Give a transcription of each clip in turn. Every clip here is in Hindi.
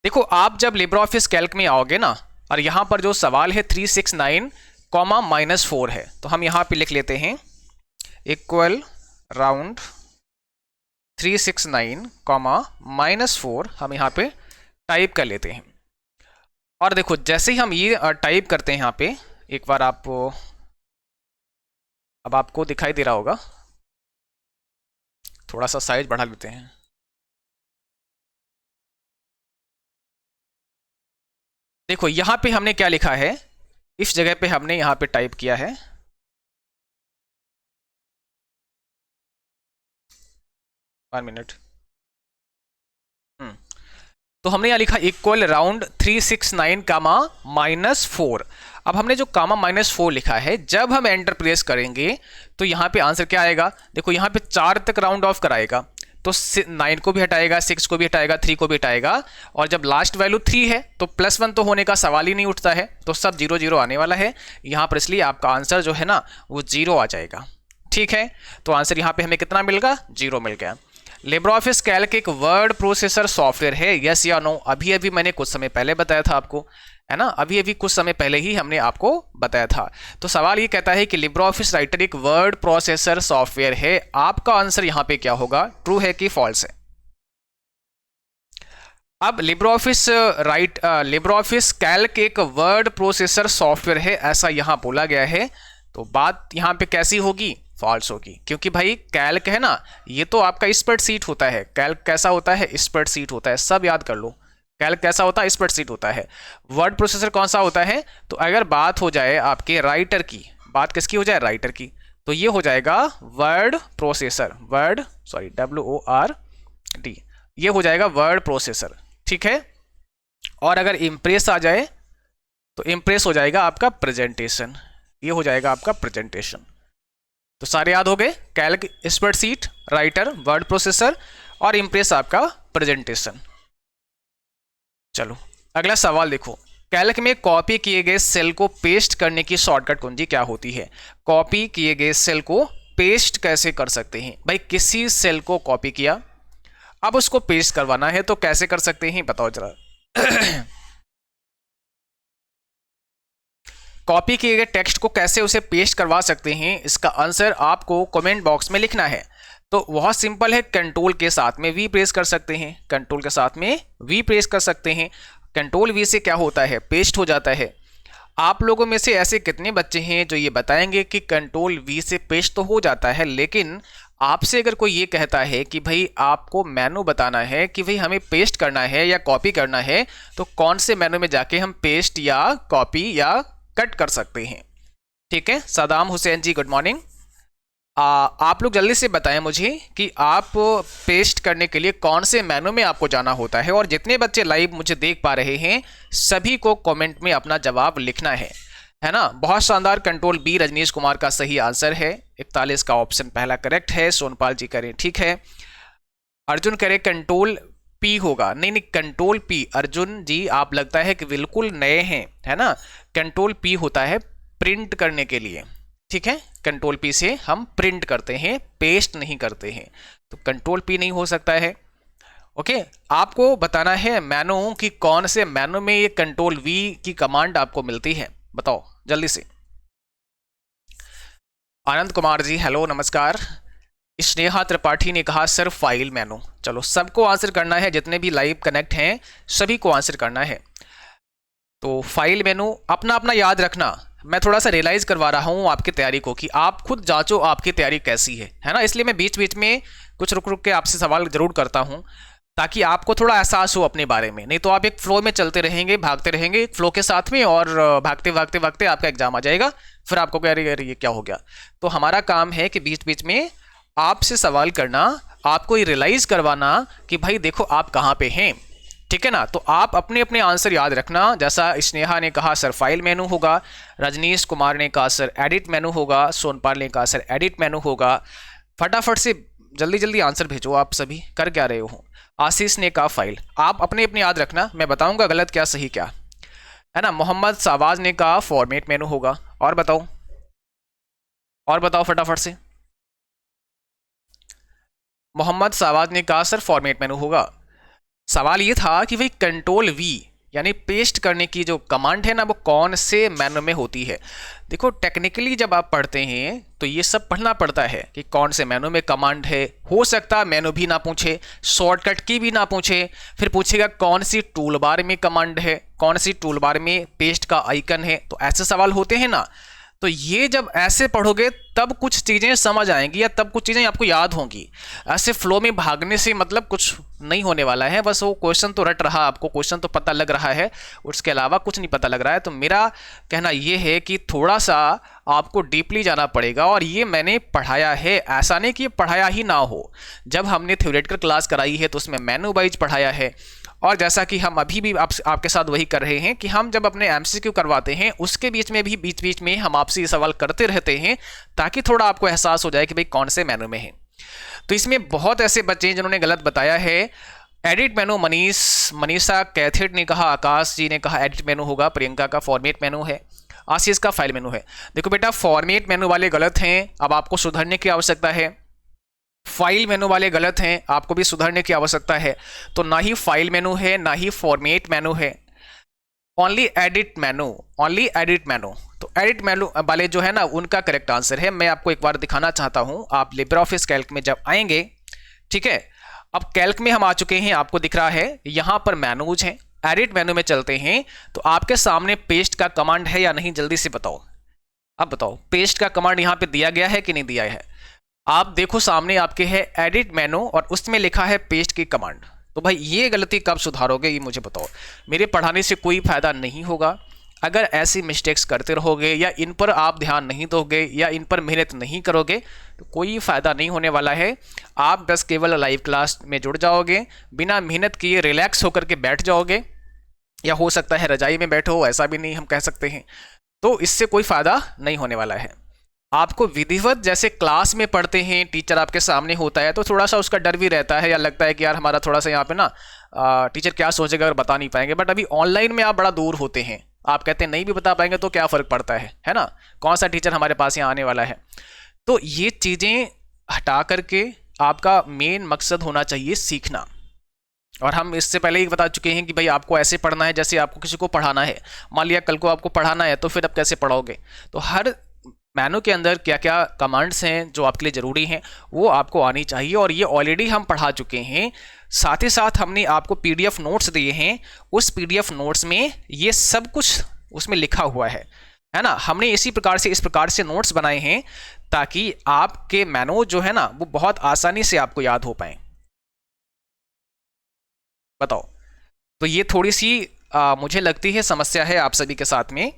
देखो आप जब लिब्रे ऑफिस कैल्क में आओगे ना, और यहाँ पर जो सवाल है 369 कॉमा -4 है, तो हम यहाँ पे लिख लेते हैं इक्वल राउंड 369 कॉमा -4 हम यहाँ पे टाइप कर लेते हैं। और देखो जैसे ही हम ये टाइप करते हैं यहाँ पे, एक बार आप, अब आपको दिखाई दे रहा होगा, थोड़ा सा साइज बढ़ा लेते हैं। देखो यहाँ पे हमने क्या लिखा है, इस जगह पे हमने यहाँ पे टाइप किया है 1 मिनट। तो हमने यहाँ लिखा इक्वल राउंड 369 कामा -4। अब हमने जो कामा -4 लिखा है, जब हम एंटर प्रेस करेंगे तो यहाँ पे आंसर क्या आएगा। देखो यहाँ पे 4 तक राउंड ऑफ कराएगा, तो 9 को भी हटाएगा, 6 को भी हटाएगा, 3 को भी हटाएगा, और जब लास्ट वैल्यू 3 है तो +1 तो होने का सवाल ही नहीं उठता है, तो सब 0 0 आने वाला है यहाँ पर, इसलिए आपका आंसर जो है ना वो 0 आ जाएगा। ठीक है, तो आंसर यहाँ पे हमें कितना मिल गया, 0 मिल गया। लिब्रे ऑफिस कैल्क एक वर्ड प्रोसेसर सॉफ्टवेयर है, यस या नो। अभी अभी मैंने कुछ समय पहले बताया था आपको, है ना, अभी अभी कुछ समय पहले ही हमने आपको बताया था। तो सवाल ये कहता है कि लिब्रे ऑफिस राइटर एक वर्ड प्रोसेसर सॉफ्टवेयर है। आपका आंसर यहाँ पे क्या होगा, ट्रू है कि फॉल्स है। अब लिब्रे ऑफिस कैल्क एक वर्ड प्रोसेसर सॉफ्टवेयर है, ऐसा यहाँ बोला गया है, तो बात यहाँ पे कैसी होगी, फॉल्स होगी, क्योंकि भाई कैल्क है ना, ये तो आपका स्प्रेडशीट होता है। कैल्क कैसा होता है, स्प्रेडशीट होता है, सब याद कर लो। कैल्क कैसा होता है, स्प्रेडशीट होता है। वर्ड प्रोसेसर कौन सा होता है, तो अगर बात हो जाए आपके राइटर की, बात किसकी हो जाए, राइटर की, तो ये हो जाएगा वर्ड प्रोसेसर, WORD, ये हो जाएगा वर्ड प्रोसेसर। ठीक है, और अगर इम्प्रेस आ जाए तो इम्प्रेस हो जाएगा आपका प्रेजेंटेशन, ये हो जाएगा आपका प्रेजेंटेशन। तो सारे याद हो गए, Calc spreadsheet, writer word processor, और इम्प्रेस आपका प्रेजेंटेशन। चलो अगला सवाल देखो, कैल्क में कॉपी किए गए सेल को पेस्ट करने की शॉर्टकट कुंजी क्या होती है। कॉपी किए गए सेल को पेस्ट कैसे कर सकते हैं, भाई किसी सेल को कॉपी किया, अब उसको पेस्ट करवाना है तो कैसे कर सकते हैं, बताओ जरा। कॉपी किए गए टेक्स्ट को कैसे उसे पेस्ट करवा सकते हैं, इसका आंसर आपको कमेंट बॉक्स में लिखना है। तो बहुत सिंपल है, कंट्रोल के साथ में वी प्रेस कर सकते हैं, कंट्रोल के साथ में वी प्रेस कर सकते हैं। कंट्रोल वी से क्या होता है, पेस्ट हो जाता है। आप लोगों में से ऐसे कितने बच्चे हैं जो ये बताएंगे कि कंट्रोल वी से पेस्ट तो हो जाता है, लेकिन आपसे अगर कोई ये कहता है कि भाई आपको मेनू बताना है कि भाई हमें पेस्ट करना है या कॉपी करना है, तो कौन से मेनू में जाके हम पेस्ट या कॉपी या कट कर सकते हैं। ठीक है, सदाम हुसैन जी गुड मॉर्निंग। आप लोग जल्दी से बताएं मुझे कि आप पेस्ट करने के लिए कौन से मेनू में आपको जाना होता है, और जितने बच्चे लाइव मुझे देख पा रहे हैं सभी को कमेंट में अपना जवाब लिखना है ना। बहुत शानदार, कंट्रोल बी रजनीश कुमार का सही आंसर है, 41 का ऑप्शन पहला करेक्ट है। सोनपाल जी करें ठीक है, अर्जुन करें कंट्रोल पी होगा, नहीं कंट्रोल पी। अर्जुन जी आप लगता है कि बिल्कुल नए हैं, है ना। कंट्रोल पी होता है प्रिंट करने के लिए, ठीक है, कंट्रोल पी से हम प्रिंट करते हैं, पेस्ट नहीं करते हैं, तो कंट्रोल पी नहीं हो सकता है। ओके, आपको बताना है मेनू कि कौन से मेनू में ये कंट्रोल वी की कमांड आपको मिलती है, बताओ जल्दी से। आनंद कुमार जी हेलो नमस्कार। स्नेहा त्रिपाठी ने कहा सर फाइल मेनू। चलो सबको आंसर करना है, जितने भी लाइव कनेक्ट हैं सभी को आंसर करना है। तो फाइल मेनू अपना अपना याद रखना, मैं थोड़ा सा रियलाइज करवा रहा हूँ आपकी तैयारी को कि आप खुद जांचो आपकी तैयारी कैसी है ना। इसलिए मैं बीच बीच में कुछ रुक रुक के आपसे सवाल जरूर करता हूँ, ताकि आपको थोड़ा एहसास हो अपने बारे में। नहीं तो आप एक फ्लो में चलते रहेंगे, भागते रहेंगे फ्लो के साथ में, और भागते भागते भागते आपका एग्जाम आ जाएगा, फिर आपको कह रही है ये क्या हो गया। तो हमारा काम है कि बीच बीच में आपसे सवाल करना, आपको ये रियलाइज करवाना कि भाई देखो आप कहाँ पे हैं, ठीक है ना। तो आप अपने अपने आंसर याद रखना। जैसा स्नेहा ने कहा सर फाइल मेनू होगा, रजनीश कुमार ने कहा सर एडिट मेनू होगा, सोनपाल ने कहा सर एडिट मेनू होगा। फटाफट से जल्दी जल्दी आंसर भेजो, आप सभी कर क्या रहे हो। आशीष ने कहा फाइल, आप अपने अपने याद रखना, मैं बताऊंगा गलत क्या सही क्या, है ना। मोहम्मद सावाज ने कहा फॉर्मेट मेनू होगा, और बताओ फटाफट से। मोहम्मद सावाज ने कहा सर फॉर्मेट मेनू होगा। सवाल ये था कि भाई कंट्रोल वी यानी पेस्ट करने की जो कमांड है ना वो कौन से मेनू में होती है। देखो टेक्निकली जब आप पढ़ते हैं तो ये सब पढ़ना पड़ता है कि कौन से मेनू में कमांड है। हो सकता है मेनू भी ना पूछे, शॉर्टकट की भी ना पूछे, फिर पूछेगा कौन सी टूल बार में कमांड है, कौन सी टूल बार में पेस्ट का आइकन है। तो ऐसे सवाल होते हैं ना। तो ये जब ऐसे पढ़ोगे तब कुछ चीज़ें समझ आएंगी या तब कुछ चीज़ें आपको याद होंगी। ऐसे फ्लो में भागने से मतलब कुछ नहीं होने वाला है। बस वो क्वेश्चन तो रट रहा, आपको क्वेश्चन तो पता लग रहा है, उसके अलावा कुछ नहीं पता लग रहा है। तो मेरा कहना ये है कि थोड़ा सा आपको डीपली जाना पड़ेगा। और ये मैंने पढ़ाया है, ऐसा नहीं कि पढ़ाया ही ना हो। जब हमने थ्योरेटिकल क्लास कराई है तो उसमें मेनू वाइज पढ़ाया है। और जैसा कि हम अभी भी आपके साथ वही कर रहे हैं कि हम जब अपने एमसीक्यू करवाते हैं उसके बीच में भी बीच बीच में हम आपसे ये सवाल करते रहते हैं ताकि थोड़ा आपको एहसास हो जाए कि भाई कौन से मेनू में है। तो इसमें बहुत ऐसे बच्चे हैं जिन्होंने गलत बताया है। एडिट मेनू मनीषा कैथेट ने कहा, आकाश जी ने कहा एडिट मेनू होगा, प्रियंका का फॉर्मेट मेनू है, आशीष का फाइल मेनू है। देखो बेटा फॉर्मेट मेनू वाले गलत हैं, अब आपको सुधरने की आवश्यकता है। फाइल मेनू वाले गलत हैं, आपको भी सुधरने की आवश्यकता है। तो ना ही फाइल मेनू है ना ही फॉर्मेट मेनू है, ओनली एडिट मेनू, ओनली एडिट मेनू। तो एडिट मेनू वाले जो है ना उनका करेक्ट आंसर है। मैं आपको एक बार दिखाना चाहता हूं। आप लिब्रे ऑफिस कैल्क में जब आएंगे, ठीक है, अब कैल्क में हम आ चुके हैं, आपको दिख रहा है यहां पर मेनूज हैं। एडिट मेनू में चलते हैं तो आपके सामने पेस्ट का कमांड है या नहीं, जल्दी से बताओ। अब बताओ पेस्ट का कमांड यहां पे दिया गया है कि नहीं दिया है। आप देखो सामने आपके है एडिट मेनू और उसमें लिखा है पेस्ट की कमांड। तो भाई ये गलती कब सुधारोगे ये मुझे बताओ। मेरे पढ़ाने से कोई फायदा नहीं होगा अगर ऐसी मिस्टेक्स करते रहोगे या इन पर आप ध्यान नहीं दोगे या इन पर मेहनत नहीं करोगे तो कोई फ़ायदा नहीं होने वाला है। आप बस केवल लाइव क्लास में जुड़ जाओगे, बिना मेहनत किए रिलैक्स होकर के बैठ जाओगे, या हो सकता है रजाई में बैठो, ऐसा भी नहीं हम कह सकते हैं। तो इससे कोई फ़ायदा नहीं होने वाला है। आपको विधिवत जैसे क्लास में पढ़ते हैं, टीचर आपके सामने होता है तो थोड़ा सा उसका डर भी रहता है या लगता है कि यार हमारा थोड़ा सा यहाँ पे ना टीचर क्या सोचेगा अगर बता नहीं पाएंगे। बट अभी ऑनलाइन में आप बड़ा दूर होते हैं, आप कहते हैं नहीं भी बता पाएंगे तो क्या फ़र्क पड़ता है ना, कौन सा टीचर हमारे पास यहाँ आने वाला है। तो ये चीज़ें हटा करके आपका मेन मकसद होना चाहिए सीखना। और हम इससे पहले ही बता चुके हैं कि भाई आपको ऐसे पढ़ना है जैसे आपको किसी को पढ़ाना है। मान लिया कल को आपको पढ़ाना है तो फिर आप कैसे पढ़ोगे। तो हर मेनू के अंदर क्या क्या कमांड्स हैं जो आपके लिए ज़रूरी हैं वो आपको आनी चाहिए, और ये ऑलरेडी हम पढ़ा चुके हैं। साथ ही साथ हमने आपको पीडीएफ नोट्स दिए हैं, उस पीडीएफ नोट्स में ये सब कुछ उसमें लिखा हुआ है ना। हमने इसी प्रकार से इस प्रकार से नोट्स बनाए हैं ताकि आपके मेनू जो है ना वो बहुत आसानी से आपको याद हो पाए। बताओ, तो ये थोड़ी सी मुझे लगती है समस्या है आप सभी के साथ में,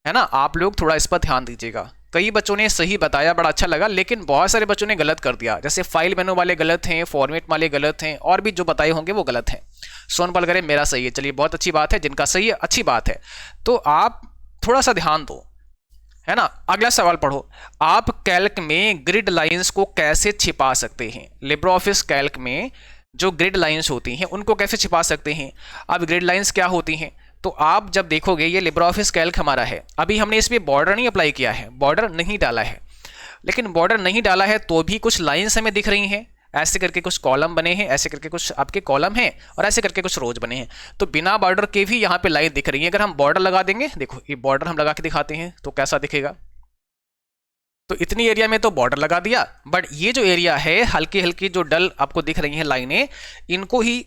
है ना। आप लोग थोड़ा इस पर ध्यान दीजिएगा। कई बच्चों ने सही बताया, बड़ा अच्छा लगा, लेकिन बहुत सारे बच्चों ने गलत कर दिया। जैसे फाइल मेनू वाले गलत हैं, फॉर्मेट वाले गलत हैं, और भी जो बताए होंगे वो गलत हैं। सोनपाल करे मेरा सही है, चलिए बहुत अच्छी बात है, जिनका सही है अच्छी बात है। तो आप थोड़ा सा ध्यान दो, है ना। अगला सवाल पढ़ो। आप कैल्क में ग्रिड लाइंस को कैसे छिपा सकते हैं। लिब्रे ऑफिस कैल्क में जो ग्रिड लाइंस होती हैं उनको कैसे छिपा सकते हैं। अब ग्रिड लाइंस क्या होती हैं, तो आप जब देखोगे ये लिब्रे ऑफिस कैल्क हमारा है, अभी हमने इसमें बॉर्डर नहीं अप्लाई किया है, बॉर्डर नहीं डाला है। लेकिन बॉर्डर नहीं डाला है तो भी कुछ लाइंस हमें दिख रही हैं, ऐसे करके कुछ कॉलम बने हैं, ऐसे करके कुछ आपके कॉलम हैं, और ऐसे करके कुछ रोज बने हैं। तो बिना बॉर्डर के भी यहाँ पे लाइन दिख रही है। अगर हम बॉर्डर लगा देंगे, देखो ये बॉर्डर हम लगा के दिखाते हैं तो कैसा दिखेगा। तो इतनी एरिया में तो बॉर्डर लगा दिया, बट ये जो एरिया है हल्की हल्की जो डल आपको दिख रही हैं लाइनें, इनको ही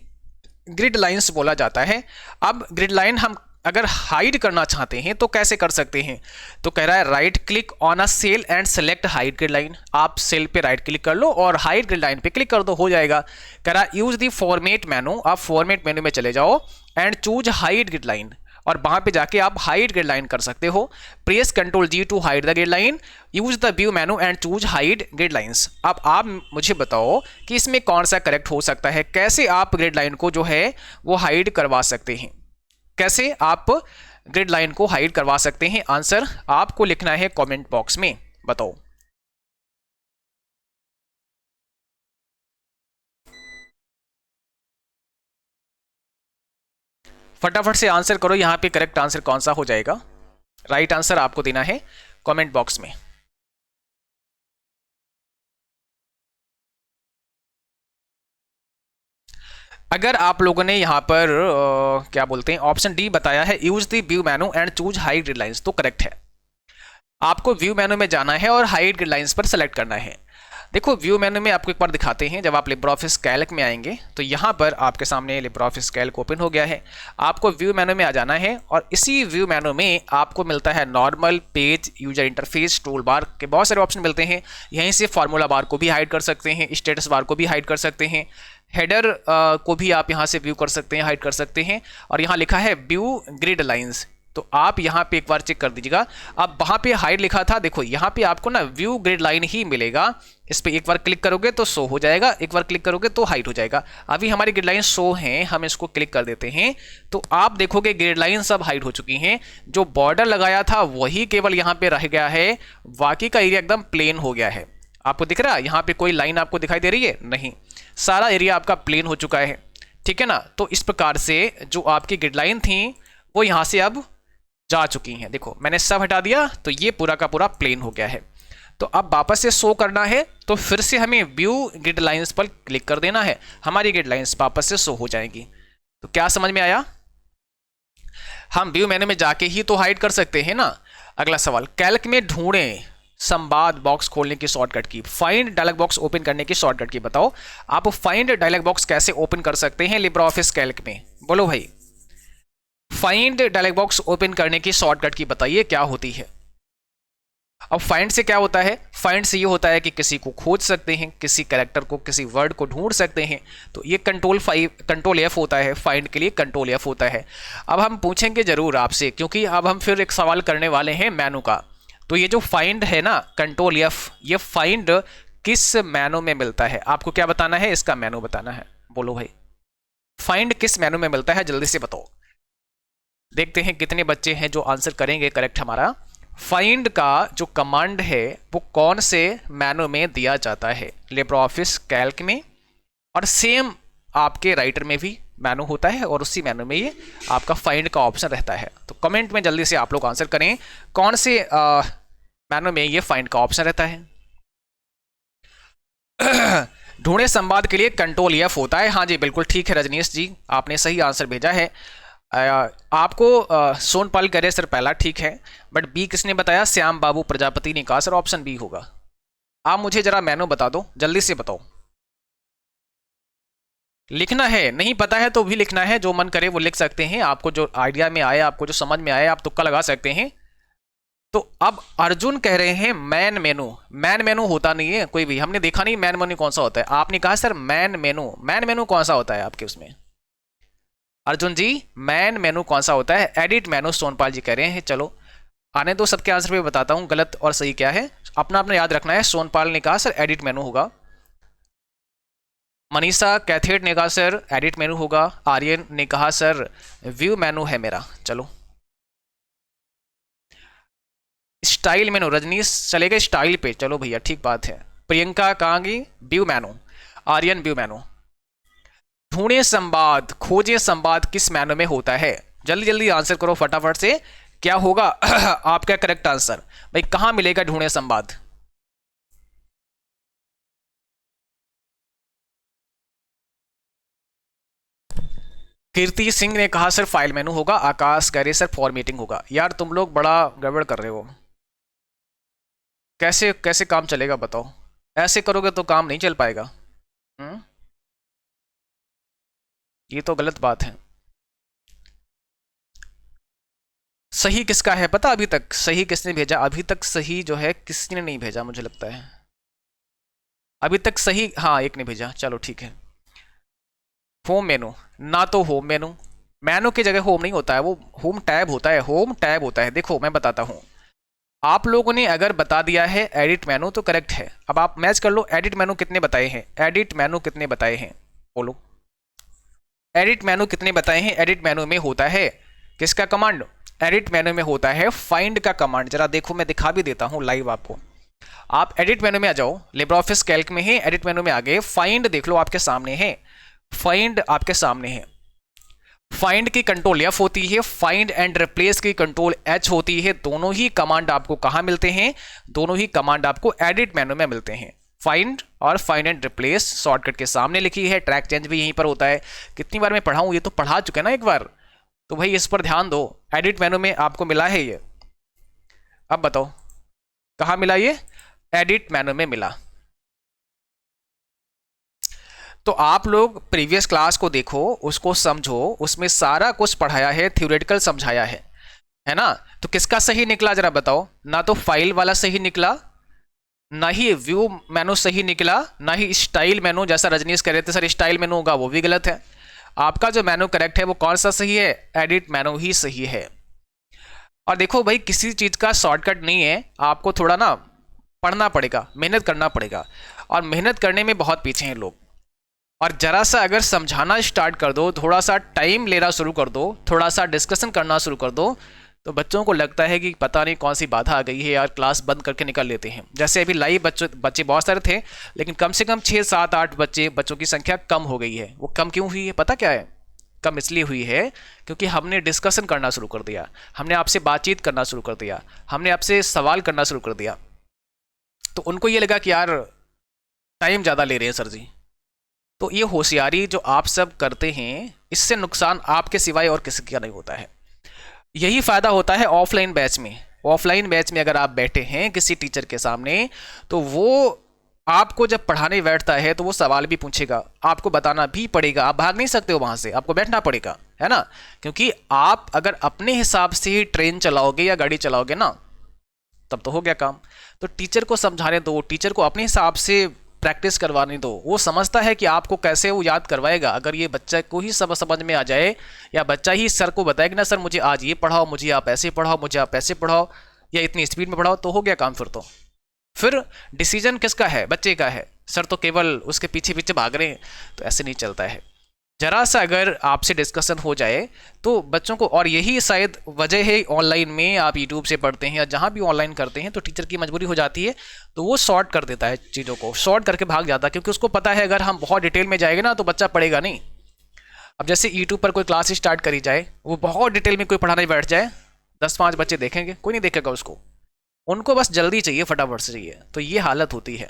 ग्रिड लाइंस बोला जाता है। अब ग्रिड लाइन हम अगर हाइड करना चाहते हैं तो कैसे कर सकते हैं। तो कह रहा है right click on a cell and select hide grid line. आप सेल पे राइट क्लिक कर लो और हाइड ग्रिड लाइन पे क्लिक कर दो, हो जाएगा। कह रहा है यूज द फॉर्मेट मेनू, आप फॉर्मेट मेनू में चले जाओ and choose hide grid line, और वहां पे जाके आप हाइड ग्रिड लाइन कर सकते हो। Press control G to hide the grid line, use the view menu and choose hide grid lines. अब आप मुझे बताओ कि इसमें कौन सा करेक्ट हो सकता है, कैसे आप ग्रिड लाइन को जो है वो हाइड करवा सकते हैं, कैसे आप ग्रिड लाइन को हाइड करवा सकते हैं। आंसर आपको लिखना है कमेंट बॉक्स में, बताओ। फटाफट से आंसर करो, यहां पे करेक्ट आंसर कौन सा हो जाएगा। राइट आंसर आपको देना है कमेंट बॉक्स में। अगर आप लोगों ने यहाँ पर क्या बोलते हैं ऑप्शन डी बताया है use the view menu and choose hide gridlines, तो करेक्ट है। आपको व्यू मेनू में जाना है और हाइड ग्रिडलाइंस पर सेलेक्ट करना है। देखो व्यू मेनू में आपको एक बार दिखाते हैं, जब आप लिब्रियोफिस कैल्क में आएंगे तो यहाँ पर आपके सामने लिब्रियोफिस कैल्क ओपन हो गया है। आपको व्यू मेनू में आ जाना है और इसी व्यू मेनू में आपको मिलता है normal, page, user interface, tool bar के बहुत सारे ऑप्शन मिलते हैं। यहीं से फार्मूला बार को भी हाइड कर सकते हैं, स्टेटस बार को भी हाइड कर सकते हैं, हेडर को भी आप यहाँ से व्यू कर सकते हैं, हाइड कर सकते हैं। और यहाँ लिखा है व्यू ग्रिड लाइंस, तो आप यहाँ पे एक बार चेक कर दीजिएगा। अब वहाँ पे हाइड लिखा था, देखो यहाँ पे आपको ना व्यू ग्रिड लाइन ही मिलेगा। इस पर एक बार क्लिक करोगे तो शो हो जाएगा, एक बार क्लिक करोगे तो हाइड हो जाएगा। अभी हमारी ग्रिड लाइन शो हैं, हम इसको क्लिक कर देते हैं तो आप देखोगे ग्रिड लाइन सब हाइड हो चुकी हैं। जो बॉर्डर लगाया था वही केवल यहाँ पे रह गया है, बाकी का एरिया एकदम प्लेन हो गया है। आपको दिख रहा है यहाँ पे कोई लाइन आपको दिखाई दे रही है? नहीं, सारा एरिया आपका प्लेन हो चुका है, ठीक है ना। तो इस प्रकार से जो आपकी ग्रिड लाइन थी वो यहाँ से अब जा चुकी हैं। देखो मैंने सब हटा दिया तो ये पूरा का पूरा प्लेन हो गया है। तो अब वापस से शो करना है तो फिर से हमें व्यू ग्रिड लाइंस पर क्लिक कर देना है, हमारी ग्रिड लाइंस वापस से शो हो जाएंगी। तो क्या समझ में आया? हम व्यू मेनू में जाके ही तो हाइड कर सकते हैं ना। अगला सवाल, कैल्क में ढूंढें संवाद बॉक्स खोलने की शॉर्टकट की, फाइंड डायलॉग बॉक्स ओपन करने की शॉर्टकट की। बताओ आप फाइंड डायलॉग बॉक्स कैसे ओपन कर सकते हैं लिब्रियोफिस कैल्क में? बोलो भाई, फाइंड डायलॉग बॉक्स ओपन करने की शॉर्टकट की बताइए क्या होती है। अब फाइंड से क्या होता है? फाइंड से ये होता है कि किसी को खोज सकते हैं, किसी कैरेक्टर को, किसी वर्ड को ढूंढ सकते हैं। तो ये कंट्रोल F होता है, फाइंड के लिए कंट्रोल F होता है। अब हम पूछेंगे जरूर आपसे, क्योंकि अब हम फिर एक सवाल करने वाले हैं मेनू का। तो ये जो फाइंड है ना, कंट्रोल F, ये फाइंड किस मेनू में मिलता है? आपको क्या बताना है? इसका मेनू बताना है। बोलो भाई, फाइंड किस मेनू में मिलता है? जल्दी से बताओ। देखते हैं कितने बच्चे हैं जो आंसर करेंगे करेक्ट हमारा। फाइंड का जो कमांड है वो कौन से मेनू में दिया जाता है? लिब्रियोफिस कैल्क में, और सेम आपके राइटर में भी मेनू होता है और उसी मेनू में ये आपका फाइंड का ऑप्शन रहता है। तो कमेंट में जल्दी से आप लोग आंसर करें, कौन से मेनू में ये फाइंड का ऑप्शन रहता है। ढूंढे संवाद के लिए कंट्रोल F होता है। हाँ जी बिल्कुल ठीक है रजनीश जी, आपने सही आंसर भेजा है। आपको सोनपाल करे सर पहला ठीक है, बट बी किसने बताया? श्याम बाबू प्रजापति ने कहा सर ऑप्शन बी होगा। आप मुझे जरा मेनू बता दो, जल्दी से बताओ। लिखना है, नहीं पता है तो भी लिखना है, जो मन करे वो लिख सकते हैं। आपको जो आइडिया में आए, आपको जो समझ में आए, आप तुक्का लगा सकते हैं। तो अब अर्जुन कह रहे हैं मैन मेनू। मैन मेनू होता नहीं है कोई भी, हमने देखा नहीं मैन मेनू कौन सा होता है। आपने कहा सर मैन मेनू, मैन मेनू कौन सा होता है आपके उसमें? अर्जुन जी मैन मेनू कौन सा होता है? एडिट मेनू सोनपाल जी कह रहे हैं। चलो आने दो, सबके आंसर पे बताता हूं गलत और सही क्या है, अपना अपना याद रखना है। सोनपाल ने कहा सर एडिट मेनू होगा, मनीषा कैथेट ने कहा सर एडिट मेनू होगा, आर्यन ने कहा सर व्यू मेनू है मेरा। चलो स्टाइल मेनू, रजनीश चलेगा स्टाइल पे, चलो भैया ठीक बात है। प्रियंका कहांगी view menu, Aryan view menu. ढूंढे संवाद, खोजे संवाद किस मेनू में होता है? जल्दी जल्दी आंसर करो फटाफट से, क्या होगा आपका करेक्ट आंसर? भाई कहां मिलेगा ढूंढे संवाद? कीर्ति सिंह ने कहा सर फाइल मेनू होगा, आकाश कह रहे सर फॉर्मेटिंग होगा। यार तुम लोग बड़ा गड़बड़ कर रहे हो, कैसे कैसे काम चलेगा बताओ? ऐसे करोगे तो काम नहीं चल पाएगा। ये तो गलत बात है। सही किसका है पता? अभी तक सही किसने भेजा? अभी तक सही जो है किसी ने नहीं भेजा मुझे लगता है, अभी तक सही हाँ एक ने भेजा। चलो ठीक है। होम मेनू ना, तो होम मेनू, मेनू की जगह होम नहीं होता है, वो होम टैब होता है, होम टैब होता है। देखो मैं बताता हूँ, आप लोगों ने अगर बता दिया है एडिट मेनू तो करेक्ट है। अब आप मैच कर लो, एडिट मेनू कितने बताए हैं? एडिट मेनू कितने बताए हैं? बोलो एडिट मेनू कितने बताए हैं? एडिट मेनू में होता है किसका कमांड? एडिट मेनू में होता है फाइंड का कमांड। जरा देखो मैं दिखा भी देता हूं लाइव आपको। आप एडिट मेनू में आ जाओ, लिब्रियोफिस कैल्क में है, एडिट मेनू में आ गए, फाइंड देख लो आपके सामने है, फाइंड आपके सामने है। फाइंड की कंट्रोल F होती है, फाइंड एंड रिप्लेस की कंट्रोल H होती है। दोनों ही कमांड आपको कहां मिलते हैं? दोनों ही कमांड आपको एडिट मेनू में मिलते हैं। फाइंड और फाइंड एंड रिप्लेस शॉर्टकट के सामने लिखी है। ट्रैक चेंज भी यहीं पर होता है। कितनी बार मैं पढ़ाऊँ, ये तो पढ़ा चुके ना एक बार, तो भाई इस पर ध्यान दो। एडिट मेनू में आपको मिला है ये, अब बताओ कहाँ मिला ये? एडिट मेनू में मिला। तो आप लोग प्रीवियस क्लास को देखो, उसको समझो, उसमें सारा कुछ पढ़ाया है, थ्योरेटिकल समझाया है ना? तो किसका सही निकला जरा बताओ? ना तो फाइल वाला सही निकला, ना ही व्यू मेनू सही निकला, ना ही स्टाइल मेनू, जैसा रजनीश कह रहे थे सर स्टाइल मेनू होगा, वो भी गलत है। आपका जो मेनू करेक्ट है वो कौन सा सही है? एडिट मेनू ही सही है। और देखो भाई, किसी चीज़ का शॉर्टकट नहीं है, आपको थोड़ा ना पढ़ना पड़ेगा, मेहनत करना पड़ेगा, और मेहनत करने में बहुत पीछे हैं लोग। और जरा सा अगर समझाना स्टार्ट कर दो, थोड़ा सा टाइम लेना शुरू कर दो, थोड़ा सा डिस्कशन करना शुरू कर दो, तो बच्चों को लगता है कि पता नहीं कौन सी बाधा आ गई है यार, क्लास बंद करके निकल लेते हैं। जैसे अभी लाइव बच्चे बहुत सारे थे, लेकिन कम से कम 6, 7, 8 बच्चों की संख्या कम हो गई है। वो कम क्यों हुई है पता क्या है? कम इसलिए हुई है क्योंकि हमने डिस्कशन करना शुरू कर दिया, हमने आपसे बातचीत करना शुरू कर दिया, हमने आपसे सवाल करना शुरू कर दिया। तो उनको ये लगा कि यार टाइम ज़्यादा ले रहे हैं सर जी। तो ये होशियारी जो आप सब करते हैं, इससे नुकसान आपके सिवाय और किसी का नहीं होता है। यही फ़ायदा होता है ऑफलाइन बैच में। ऑफलाइन बैच में अगर आप बैठे हैं किसी टीचर के सामने, तो वो आपको जब पढ़ाने बैठता है तो वो सवाल भी पूछेगा, आपको बताना भी पड़ेगा, आप भाग नहीं सकते हो वहाँ से, आपको बैठना पड़ेगा, है ना? क्योंकि आप अगर अपने हिसाब से ही ट्रेन चलाओगे या गाड़ी चलाओगे ना, तब तो हो गया काम। तो टीचर को समझाने दो, टीचर को अपने हिसाब से प्रैक्टिस करवाने दो। वो समझता है कि आपको कैसे वो याद करवाएगा। अगर ये बच्चा को ही सब समझ में आ जाए, या बच्चा ही सर को बताए कि ना सर मुझे आज ये पढ़ाओ, मुझे आप ऐसे पढ़ाओ, मुझे आप ऐसे पढ़ाओ, या इतनी स्पीड में पढ़ाओ, तो हो गया काम। फिर डिसीजन किसका है? बच्चे का है। सर तो केवल उसके पीछे पीछे भाग रहे हैं, तो ऐसे नहीं चलता है। जरा सा अगर आपसे डिस्कशन हो जाए तो बच्चों को, और यही शायद वजह है ऑनलाइन में आप यूट्यूब से पढ़ते हैं या जहाँ भी ऑनलाइन करते हैं, तो टीचर की मजबूरी हो जाती है, तो वो शॉर्ट कर देता है चीज़ों को, शॉर्ट करके भाग जाता है, क्योंकि उसको पता है अगर हम बहुत डिटेल में जाएंगे ना तो बच्चा पढ़ेगा नहीं। अब जैसे यूट्यूब पर कोई क्लास स्टार्ट करी जाए, वो बहुत डिटेल में कोई पढ़ाने बैठ जाए, 10-5 बच्चे देखेंगे, कोई नहीं देखेगा उसको, उनको बस जल्दी चाहिए, फटाफट से चाहिए, तो ये हालत होती है।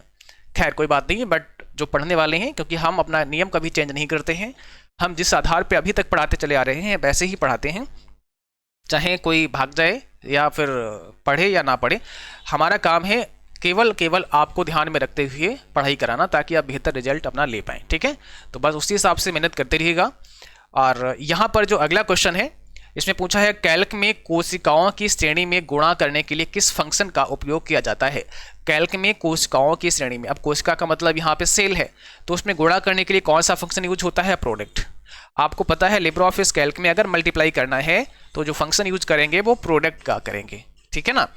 खैर कोई बात नहीं है, बट जो पढ़ने वाले हैं, क्योंकि हम अपना नियम कभी चेंज नहीं करते हैं, हम जिस आधार पे अभी तक पढ़ाते चले आ रहे हैं वैसे ही पढ़ाते हैं, चाहे कोई भाग जाए या फिर पढ़े या ना पढ़े। हमारा काम है केवल आपको ध्यान में रखते हुए पढ़ाई कराना, ताकि आप बेहतर रिजल्ट अपना ले पाएँ। ठीक है, तो बस उसी हिसाब से मेहनत करते रहिएगा। और यहाँ पर जो अगला क्वेश्चन है, इसमें पूछा है कैल्क में कोशिकाओं की श्रेणी में गुणा करने के लिए किस फंक्शन का उपयोग किया जाता है? कैल्क में कोशिकाओं की श्रेणी में, अब कोशिका का मतलब यहाँ पे सेल है, तो उसमें गुणा करने के लिए कौन सा फंक्शन यूज होता है? प्रोडक्ट। आपको पता है लिब्रे ऑफिस कैल्क में अगर मल्टीप्लाई करना है तो जो फंक्शन यूज करेंगे वो प्रोडक्ट का करेंगे। ठीक है ना?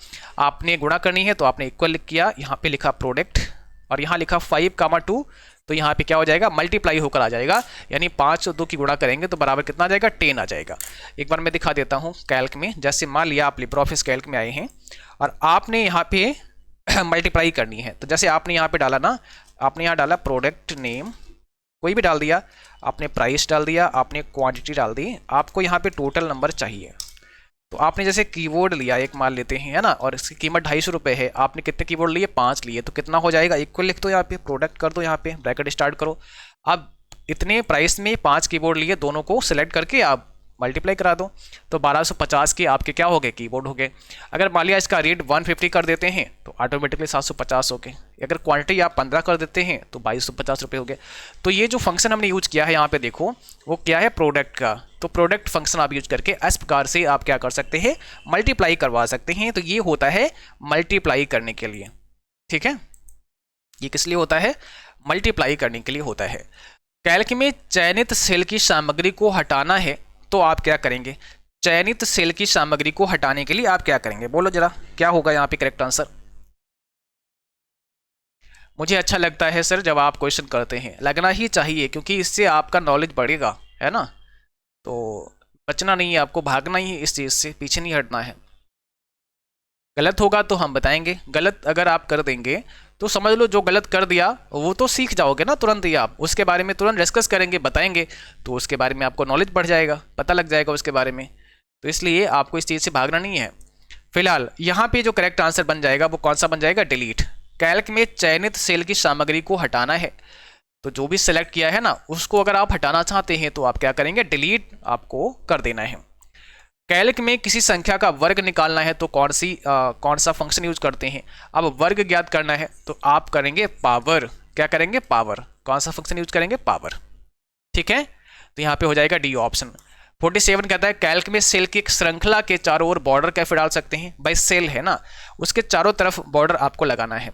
आपने गुणा करनी है तो आपने इक्वल लिख किया, यहाँ पे लिखा प्रोडक्ट, और यहाँ लिखा 5, 2, तो यहाँ पे क्या हो जाएगा? मल्टीप्लाई होकर आ जाएगा, यानी 5 और 2 की गुणा करेंगे तो बराबर कितना आ जाएगा? 10 आ जाएगा। एक बार मैं दिखा देता हूँ कैल्क में। जैसे मान लिया आप लिब्रे ऑफिस कैल्क में आए हैं और आपने यहाँ पे मल्टीप्लाई करनी है, तो जैसे आपने यहाँ पे डाला ना, आपने यहाँ डाला प्रोडक्ट नेम, कोई भी डाल दिया, आपने प्राइस डाल दिया, आपने क्वांटिटी डाल दी, आपको यहाँ पे टोटल नंबर चाहिए। तो आपने जैसे कीबोर्ड लिया, एक मान लेते हैं, है ना, और इसकी कीमत 250 रुपये है, आपने कितने कीबोर्ड लिए? 5 लिए, तो कितना हो जाएगा? इक्वल लिख दो यहाँ पे, प्रोडक्ट कर दो, यहाँ पे ब्रैकेट स्टार्ट करो। अब इतने प्राइस में 5 कीबोर्ड लिए, दोनों को सिलेक्ट करके आप मल्टीप्लाई करा दो, तो 1250 के आपके क्या हो गए? कीबोर्ड हो गए। अगर मान लिया इसका रेट 150 कर देते हैं तो ऑटोमेटिकली 750 हो गए। अगर क्वांटिटी आप 15 कर देते हैं तो 2250 रुपये हो गए। तो ये जो फंक्शन हमने यूज किया है यहाँ पे देखो, वो क्या है? प्रोडक्ट का। तो प्रोडक्ट फंक्शन आप यूज करके इस प्रकार से आप क्या कर सकते हैं? मल्टीप्लाई करवा सकते हैं। तो ये होता है मल्टीप्लाई करने के लिए। ठीक है, ये किस लिए होता है? मल्टीप्लाई करने के लिए होता है। कैल्क में चयनित सेल की सामग्री को हटाना है तो आप क्या करेंगे? चयनित सेल की सामग्री को हटाने के लिए आप क्या करेंगे? बोलो जरा, क्या होगा यहाँ पे करेक्ट आंसर? मुझे अच्छा लगता है सर जब आप क्वेश्चन करते हैं, लगना ही चाहिए, क्योंकि इससे आपका नॉलेज बढ़ेगा, है ना? तो बचना नहीं है, आपको भागना ही है, इस चीज़ से पीछे नहीं हटना है। गलत होगा तो हम बताएंगे, गलत अगर आप कर देंगे तो समझ लो जो गलत कर दिया वो तो सीख जाओगे ना तुरंत ही, आप उसके बारे में तुरंत डिस्कस करेंगे, बताएंगे, तो उसके बारे में आपको नॉलेज बढ़ जाएगा, पता लग जाएगा उसके बारे में। तो इसलिए आपको इस चीज़ से भागना नहीं है। फिलहाल यहाँ पे जो करेक्ट आंसर बन जाएगा वो कौन सा बन जाएगा? डिलीट। कैल्क में चयनित सेल की सामग्री को हटाना है, तो जो भी सिलेक्ट किया है ना उसको अगर आप हटाना चाहते हैं तो आप क्या करेंगे, डिलीट आपको कर देना है। कैल्क में किसी संख्या का वर्ग निकालना है तो कौन सा फंक्शन यूज करते हैं। अब वर्ग ज्ञात करना है तो आप करेंगे पावर, क्या करेंगे, पावर। कौन सा फंक्शन यूज करेंगे, पावर। ठीक है, तो यहाँ पे हो जाएगा डी ऑप्शन। 47 कहता है कैल्क में सेल की एक श्रृंखला के चारों ओर बॉर्डर कैसे डाल सकते हैं। भाई सेल है ना, उसके चारों तरफ बॉर्डर आपको लगाना है।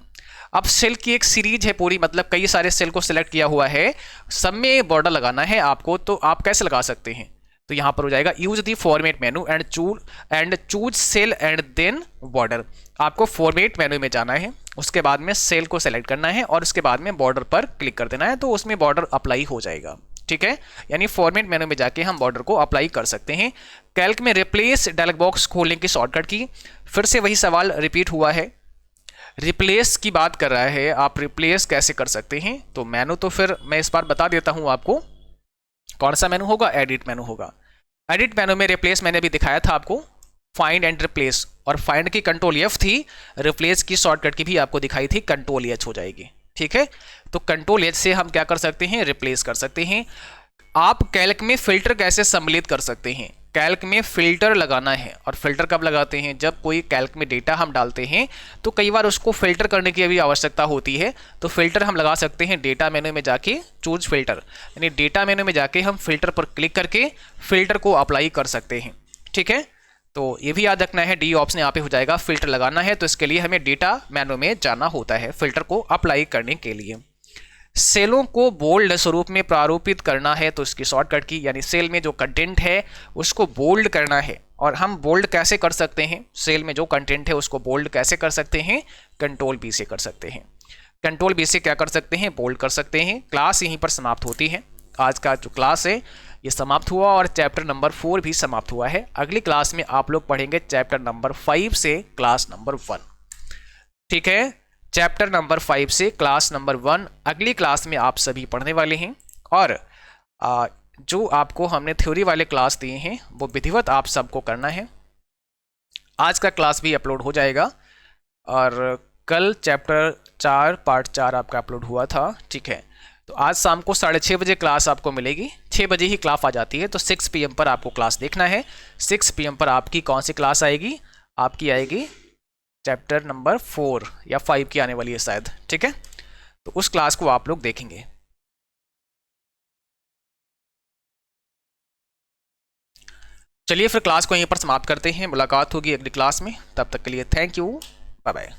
अब सेल की एक सीरीज है पूरी, मतलब कई सारे सेल को सिलेक्ट किया हुआ है, सब में बॉर्डर लगाना है आपको, तो आप कैसे लगा सकते हैं। तो यहाँ पर हो जाएगा use the format menu and choose cell and then border. आपको फॉर्मेट मेनू में जाना है, उसके बाद में सेल को सेलेक्ट करना है और उसके बाद में बॉर्डर पर क्लिक कर देना है, तो उसमें बॉर्डर अप्लाई हो जाएगा। ठीक है, यानी फॉर्मेट मेनू में जाके हम बॉर्डर को अप्लाई कर सकते हैं। कैल्क में रिप्लेस डायलॉग बॉक्स खोलने की शॉर्टकट की, फिर से वही सवाल रिपीट हुआ है, रिप्लेस की बात कर रहा है, आप रिप्लेस कैसे कर सकते हैं। तो मेनू तो फिर मैं इस बार बता देता हूं आपको, कौन सा मेनू होगा, एडिट मेनू होगा। एडिट मेनू में रिप्लेस मैंने भी दिखाया था आपको, फाइंड एंड रिप्लेस, और फाइंड की कंट्रोल एफ थी, रिप्लेस की शॉर्टकट की भी आपको दिखाई थी, कंट्रोल एच हो जाएगी। ठीक है, तो कंट्रोल एच से हम क्या कर सकते हैं, रिप्लेस कर सकते हैं। आप कैल्क में फिल्टर कैसे सम्मिलित कर सकते हैं। कैल्क में फिल्टर लगाना है, और फिल्टर कब लगाते हैं, जब कोई कैल्क में डेटा हम डालते हैं तो कई बार उसको फिल्टर करने की भी आवश्यकता होती है। तो फिल्टर हम लगा सकते हैं डेटा मेनू में जाके, चूज फिल्टर, यानी डेटा मेनू में जाके हम फिल्टर पर क्लिक करके फिल्टर को अप्लाई कर सकते हैं। ठीक है, तो ये भी याद रखना है, डी ऑप्शन यहाँ पे हो जाएगा, फिल्टर लगाना है तो इसके लिए हमें डेटा मेनू में जाना होता है फिल्टर को अप्लाई करने के लिए। सेलों को बोल्ड स्वरूप में प्रारूपित करना है तो इसकी शॉर्टकट की, यानी सेल में जो कंटेंट है उसको बोल्ड करना है। और हम बोल्ड कैसे कर सकते हैं, सेल में जो कंटेंट है उसको बोल्ड कैसे कर सकते हैं, कंट्रोल बी से कर सकते हैं। कंट्रोल बी से क्या कर सकते हैं, बोल्ड कर सकते हैं। क्लास यहीं पर समाप्त होती है, आज का जो क्लास है ये समाप्त हुआ और चैप्टर नंबर 4 भी समाप्त हुआ है। अगली क्लास में आप लोग पढ़ेंगे चैप्टर नंबर 5 से क्लास नंबर 1। ठीक है, चैप्टर नंबर 5 से क्लास नंबर 1 अगली क्लास में आप सभी पढ़ने वाले हैं। और जो आपको हमने थ्योरी वाले क्लास दिए हैं वो विधिवत आप सबको करना है। आज का क्लास भी अपलोड हो जाएगा और कल चैप्टर 4 पार्ट 4 आपका अपलोड हुआ था। ठीक है, तो आज शाम को 6:30 बजे क्लास आपको मिलेगी, 6 बजे ही क्लास आ जाती है, तो 6 PM पर आपको क्लास देखना है। 6 PM पर आपकी कौन सी क्लास आएगी, आपकी आएगी चैप्टर नंबर 4 या 5 की आने वाली है शायद। ठीक है, तो उस क्लास को आप लोग देखेंगे। चलिए फिर क्लास को यहीं पर समाप्त करते हैं, मुलाकात होगी अगली क्लास में, तब तक के लिए थैंक यू, बाय बाय।